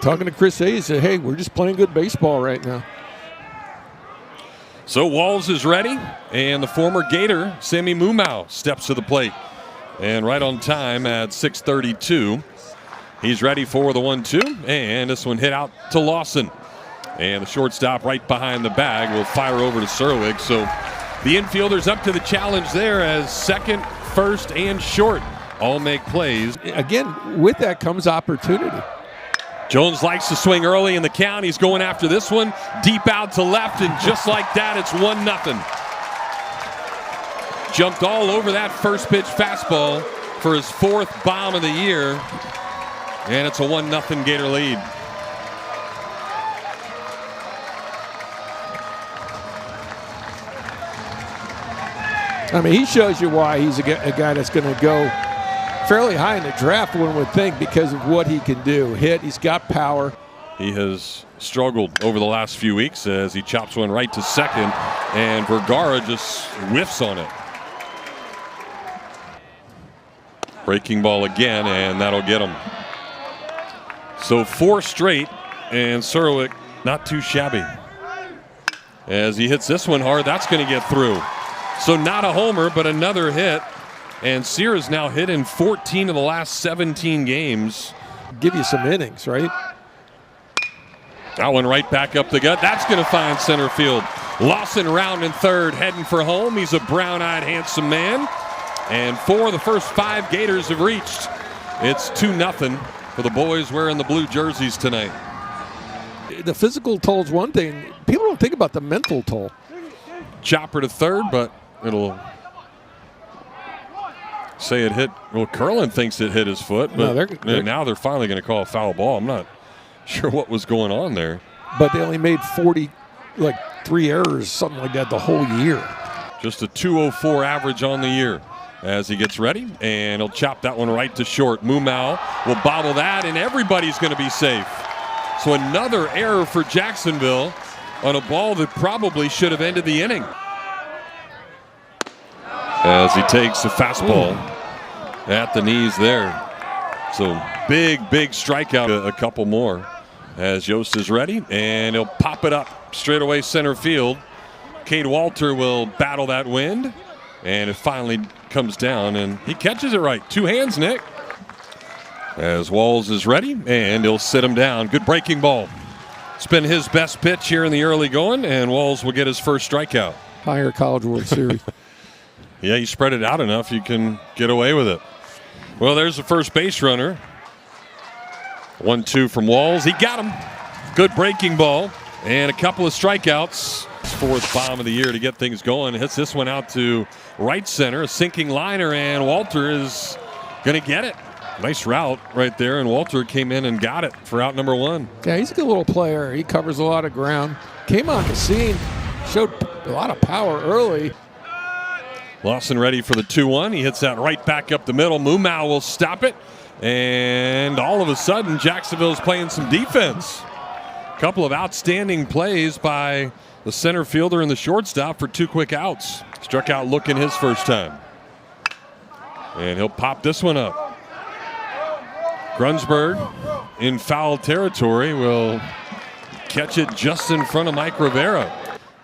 talking to Chris Hayes, said, hey, we're just playing good baseball right now. So Walls is ready, and the former Gator, Sammy Mumau, steps to the plate. And right on time at 6:32. He's ready for the 1-2, and this one hit out to Lawson. And the shortstop right behind the bag will fire over to Serwig. So the infielders up to the challenge there as second, first, and short all make plays. Again, with that comes opportunity. Jones likes to swing early in the count. He's going after this one, deep out to left, and just like that, it's 1-0. Jumped all over that first pitch fastball for his fourth bomb of the year, and it's a 1-0 Gator lead. I mean, he shows you why he's a guy that's going to go fairly high in the draft, one would think, because of what he can do. He's got power. He has struggled over the last few weeks as he chops one right to second, and Vergara just whiffs on it. Breaking ball again, and that'll get him. So 4 straight, and Serwig not too shabby. As he hits this one hard, that's going to get through. So not a homer, but another hit. And Sear is now hit in 14 of the last 17 games. Give you some innings, right? That one right back up the gut. That's going to find center field. Lawson rounding third, heading for home. He's a brown-eyed, handsome man. And 4 of the first 5 Gators have reached. It's 2-0 for the boys wearing the blue jerseys tonight. The physical toll is one thing. People don't think about the mental toll. Chopper to third, but it'll say it hit. Well, Curlin thinks it hit his foot, but now they're finally going to call a foul ball. I'm not sure what was going on there. But they only made 3 errors, something like that, the whole year. Just a 204 average on the year as he gets ready, and he'll chop that one right to short. Mumau will bobble that, and everybody's going to be safe. So another error for Jacksonville on a ball that probably should have ended the inning. As he takes a fastball at the knees there. So big strikeout, a couple more. As Yost is ready, and he'll pop it up straight away center field. Cade Walter will battle that wind, and it finally comes down, and he catches it right. 2 hands, Nick. As Walls is ready, and he'll sit him down. Good breaking ball. It's been his best pitch here in the early going, and Walls will get his first strikeout. Higher College World Series. Yeah, you spread it out enough, you can get away with it. Well, there's the first base runner. 1-2 from Walls. He got him. Good breaking ball and a couple of strikeouts. His 4th bomb of the year to get things going. Hits this one out to right center, a sinking liner, and Walter is going to get it. Nice route right there, and Walter came in and got it for out number 1. Yeah, he's a good little player. He covers a lot of ground. Came on the scene, showed a lot of power early. Lawson ready for the 2-1. He hits that right back up the middle. Mumau will stop it. And all of a sudden, Jacksonville's playing some defense. A couple of outstanding plays by the center fielder and the shortstop for 2 quick outs. Struck out looking his first time. And he'll pop this one up. Grunsberg in foul territory will catch it just in front of Mike Rivera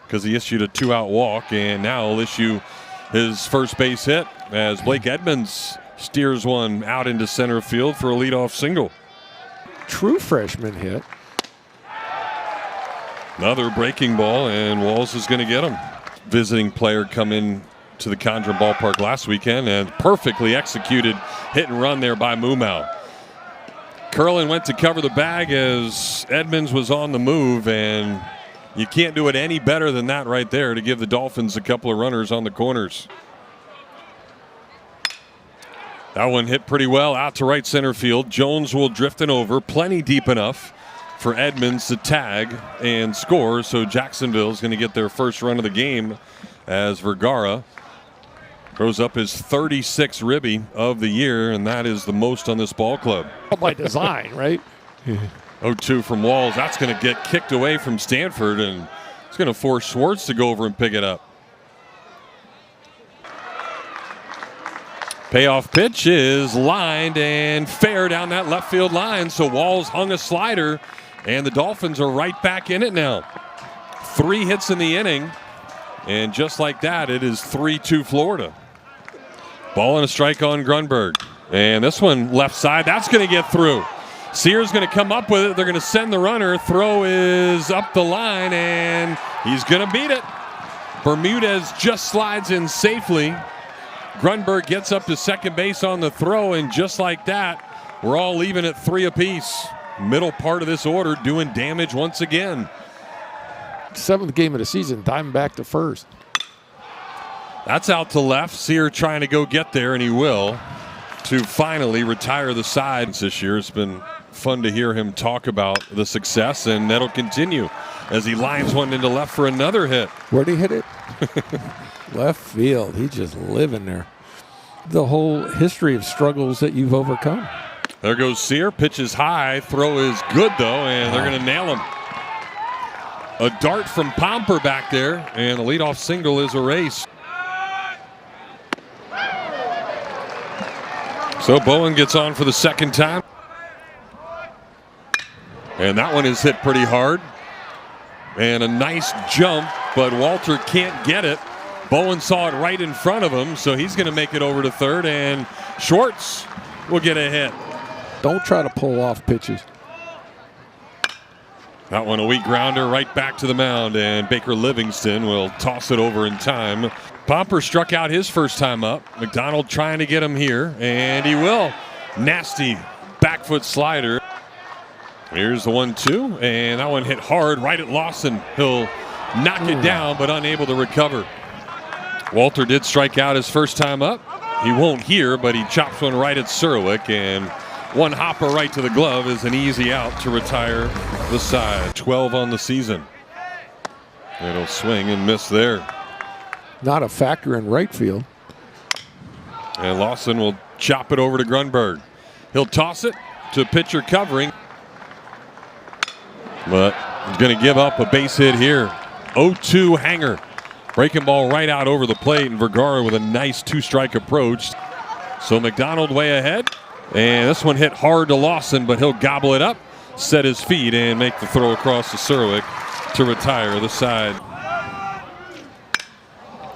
because he issued a 2-out walk, and now he'll issue his first base hit as Blake Edmonds steers one out into center field for a leadoff single. True freshman hit. Another breaking ball, and Walls is going to get him. Visiting player come in to the Condren Ballpark last weekend, and perfectly executed hit and run there by Mumau. Curlin went to cover the bag as Edmonds was on the move, and you can't do it any better than that right there to give the Dolphins a couple of runners on the corners. That one hit pretty well out to right center field. Jones will drift it over, plenty deep enough for Edmonds to tag and score. So Jacksonville is going to get their first run of the game as Vergara throws up his 36th ribby of the year, and that is the most on this ball club. By design, right? 0-2 from Walls. That's going to get kicked away from Stanford, and it's going to force Schwartz to go over and pick it up. Payoff pitch is lined and fair down that left field line. So Walls hung a slider, and the Dolphins are right back in it now. 3 hits in the inning, and just like that, it is 3-2 Florida. Ball and a strike on Grunberg. And this one left side, that's going to get through. Sear's going to come up with it. They're going to send the runner. Throw is up the line, and he's going to beat it. Bermudez just slides in safely. Grunberg gets up to second base on the throw, and just like that, we're all leaving at 3 apiece. Middle part of this order doing damage once again. 7th game of the season, Diamondback to first. That's out to left. Sear trying to go get there, and he will, to finally retire the side this year. It's been fun to hear him talk about the success, and that'll continue as he lines one into left for another hit. Where'd he hit it? Left field. He's just living there. The whole history of struggles that you've overcome. There goes Sear. Pitches high. Throw is good, though, and they're going to nail him. A dart from Pomper back there, and the leadoff single is erased. So Bowen gets on for the second time. And that one is hit pretty hard. And a nice jump, but Walter can't get it. Bowen saw it right in front of him, so he's going to make it over to third, and Schwartz will get a hit. Don't try to pull off pitches. That one a weak grounder right back to the mound, and Baker Livingston will toss it over in time. Pomper struck out his first time up. McDonald trying to get him here, and he will. Nasty back foot slider. Here's the 1-2, and that one hit hard right at Lawson. He'll knock it down, but unable to recover. Walter did strike out his first time up. He won't here, but he chops one right at Surowick, and one hopper right to the glove is an easy out to retire the side. 12 on the season. It'll swing and miss there. Not a factor in right field. And Lawson will chop it over to Grunberg. He'll toss it to pitcher covering. But he's going to give up a base hit here. 0-2 hanger. Breaking ball right out over the plate, and Vergara with a nice 2-strike approach. So McDonald way ahead. And this one hit hard to Lawson, but he'll gobble it up, set his feet, and make the throw across to Surowick to retire the side.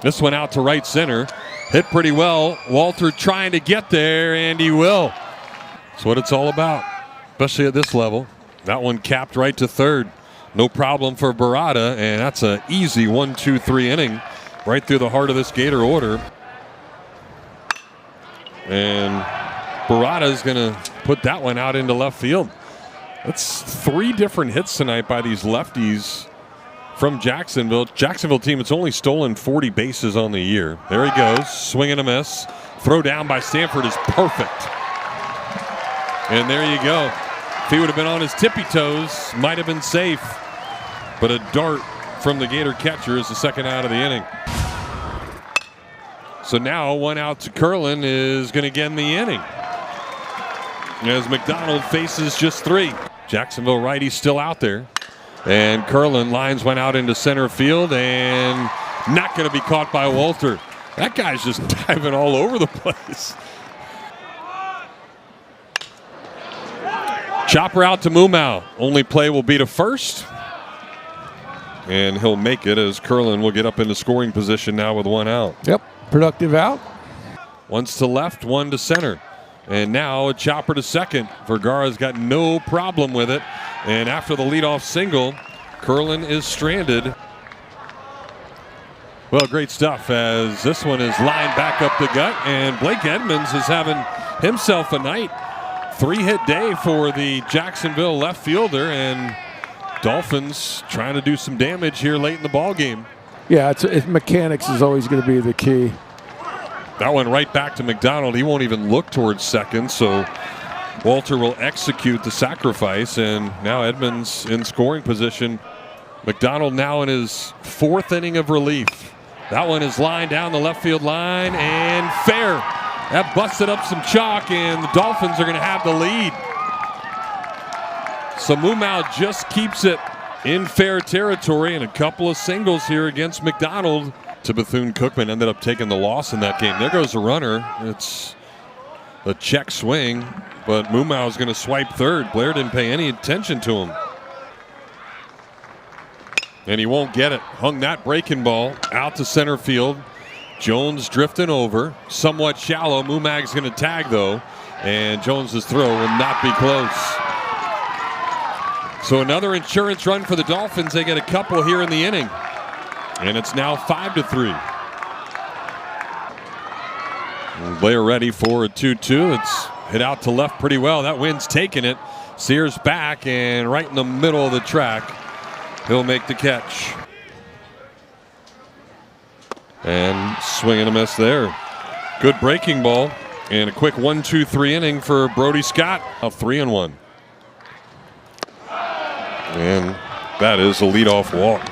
This one out to right center. Hit pretty well. Walter trying to get there, and he will. That's what it's all about, especially at this level. That one capped right to third. No problem for Barada, and that's an easy 1-2-3 inning right through the heart of this Gator order. And Barada is going to put that one out into left field. That's 3 different hits tonight by these lefties from Jacksonville. Jacksonville team that's only stolen 40 bases on the year. There he goes, swing and a miss. Throw down by Stanford is perfect. And there you go. If he would have been on his tippy toes, might have been safe. But a dart from the Gator catcher is the second out of the inning. So now 1 out to Curlin is going to get in the inning, as McDonald faces just 3. Jacksonville righty still out there. And Curlin lines one out into center field, and not going to be caught by Walter. That guy's just diving all over the place. Chopper out to Mumau. Only play will be to first. And he'll make it, as Curlin will get up into scoring position now with 1 out. Yep, productive out. One's to left, 1 to center. And now a chopper to second. Vergara's got no problem with it. And after the leadoff single, Curlin is stranded. Well, great stuff, as this one is lined back up the gut. And Blake Edmonds is having himself a night. 3-hit day for the Jacksonville left fielder, and Dolphins trying to do some damage here late in the ball game. Yeah, it's mechanics is always going to be the key. That one right back to McDonald. He won't even look towards second, so Walter will execute the sacrifice, and now Edmonds in scoring position. McDonald now in his 4th inning of relief. That one is lined down the left field line, and fair. That busted up some chalk, and the Dolphins are going to have the lead. So Mumau just keeps it in fair territory, and a couple of singles here against McDonald. To Bethune-Cookman ended up taking the loss in that game. There goes a runner. It's a check swing, but Mumau's going to swipe third. Blair didn't pay any attention to him. And he won't get it. Hung that breaking ball out to center field. Jones drifting over, somewhat shallow. Mumag's going to tag though, and Jones's throw will not be close. So another insurance run for the Dolphins. They get a couple here in the inning, and it's now 5-3. And Blair ready for a 2-2. It's hit out to left pretty well. That wind's taking it. Sears back and right in the middle of the track. He'll make the catch. And swing and a miss there. Good breaking ball and a quick 1-2-3 inning for Brody Scott. A 3-1. And that is a leadoff walk.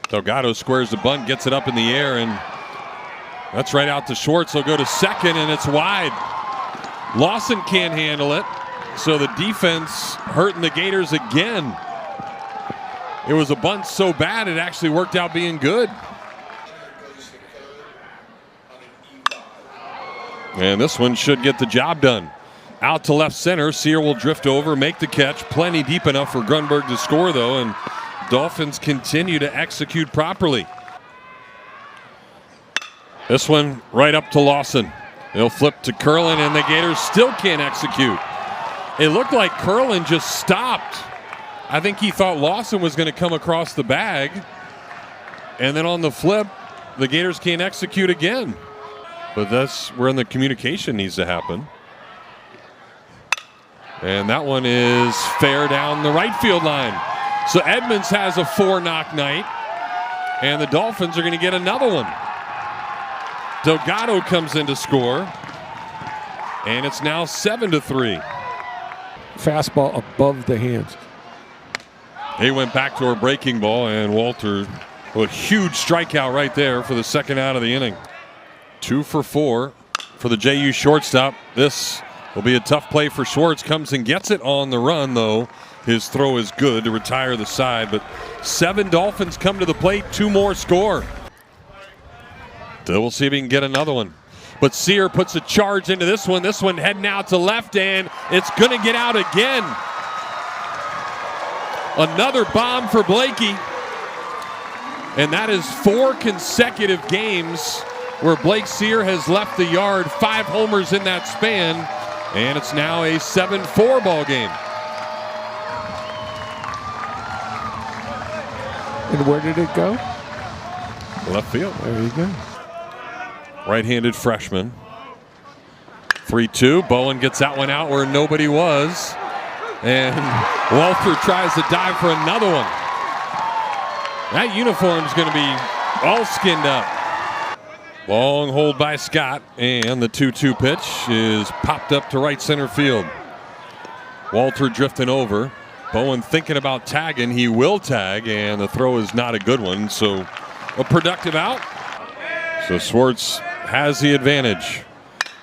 Delgado squares the bunt, gets it up in the air, and that's right out to Schwartz. He'll go to second, and it's wide. Lawson can't handle it, so the defense hurting the Gators again. It was a bunt so bad it actually worked out being good. And this one should get the job done. Out to left center. Sear will drift over, make the catch. Plenty deep enough for Grunberg to score, though, and Dolphins continue to execute properly. This one right up to Lawson. He'll flip to Curlin, and the Gators still can't execute. It looked like Curlin just stopped. I think he thought Lawson was going to come across the bag. And then on the flip, the Gators can't execute again. But that's where the communication needs to happen. And that one is fair down the right field line. So Edmonds has a 4-knock night, and the Dolphins are going to get another one. Delgado comes in to score, and it's now 7-3. Fastball above the hands. He went back to a breaking ball, and Walter, a huge strikeout right there for the second out of the inning. 2 for 4 for the JU shortstop. This will be a tough play for Schwartz. Comes and gets it on the run, though. His throw is good to retire the side, but 7 Dolphins come to the plate. 2 more score. So we'll see if he can get another one. But Sear puts a charge into this one. This one heading out to left, and it's going to get out again. Another bomb for Blakey. And that is 4 consecutive games where Blake Sear has left the yard. 5 homers in that span. And it's now a 7-4 ball game. And where did it go? Left field. There you go. Right-handed freshman. 3-2. Bowen gets that one out where nobody was. And Walter tries to dive for another one. That uniform's going to be all skinned up. Long hold by Scott, and the 2-2 pitch is popped up to right center field. Walter drifting over. Bowen thinking about tagging. He will tag, and the throw is not a good one, so a productive out. So Schwartz has the advantage.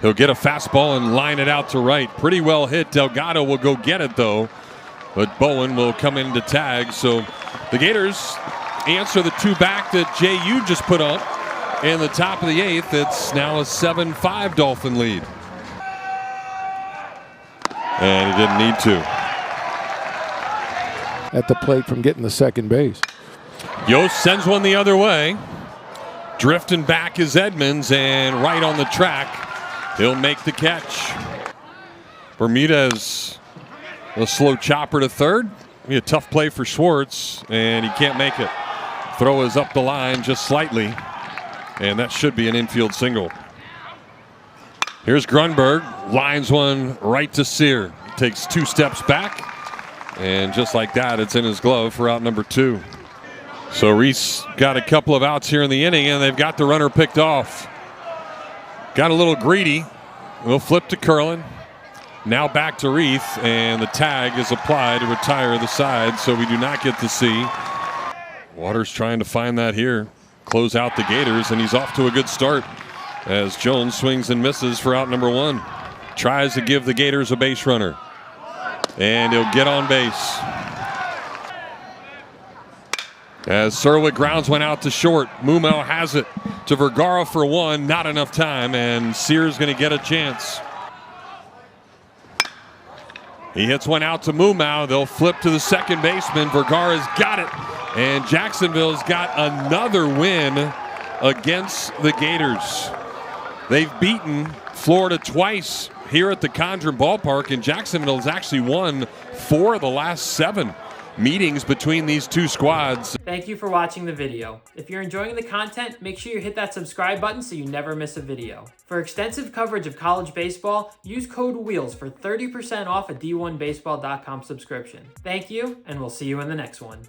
He'll get a fastball and line it out to right. Pretty well hit. Delgado will go get it, though, but Bowen will come in to tag. So the Gators answer the 2 back that JU just put up. In the top of the 8th, it's now a 7-5 Dolphin lead. And he didn't need to. At the plate from getting the second base. Yost sends one the other way. Drifting back is Edmonds, and right on the track, he'll make the catch. Bermudez, a slow chopper to third. Be a tough play for Schwartz, and he can't make it. Throw is up the line just slightly. And that should be an infield single. Here's Grunberg. Lines one right to Sear. Takes 2 steps back. And just like that, it's in his glove for out number 2. So Reese got a couple of outs here in the inning, and they've got the runner picked off. Got a little greedy. We'll flip to Curlin. Now back to Reese, and the tag is applied to retire the side, so we do not get to see. Waters trying to find that here. Close out the Gators, and he's off to a good start as Jones swings and misses for out number 1. Tries to give the Gators a base runner, and he'll get on base. As Serwick grounds one out to short. Mumo has it to Vergara for one. Not enough time, and Sears going to get a chance. He hits one out to Mumau. They'll flip to the second baseman. Vergara's got it. And Jacksonville's got another win against the Gators. They've beaten Florida twice here at the Condren Ballpark, and Jacksonville has actually won 4 of the last 7 meetings between these two squads. Thank you for watching the video. If you're enjoying the content, make sure you hit that subscribe button so you never miss a video. For extensive coverage of college baseball, use code WHEELS for 30% off a D1Baseball.com subscription. Thank you, and we'll see you in the next one.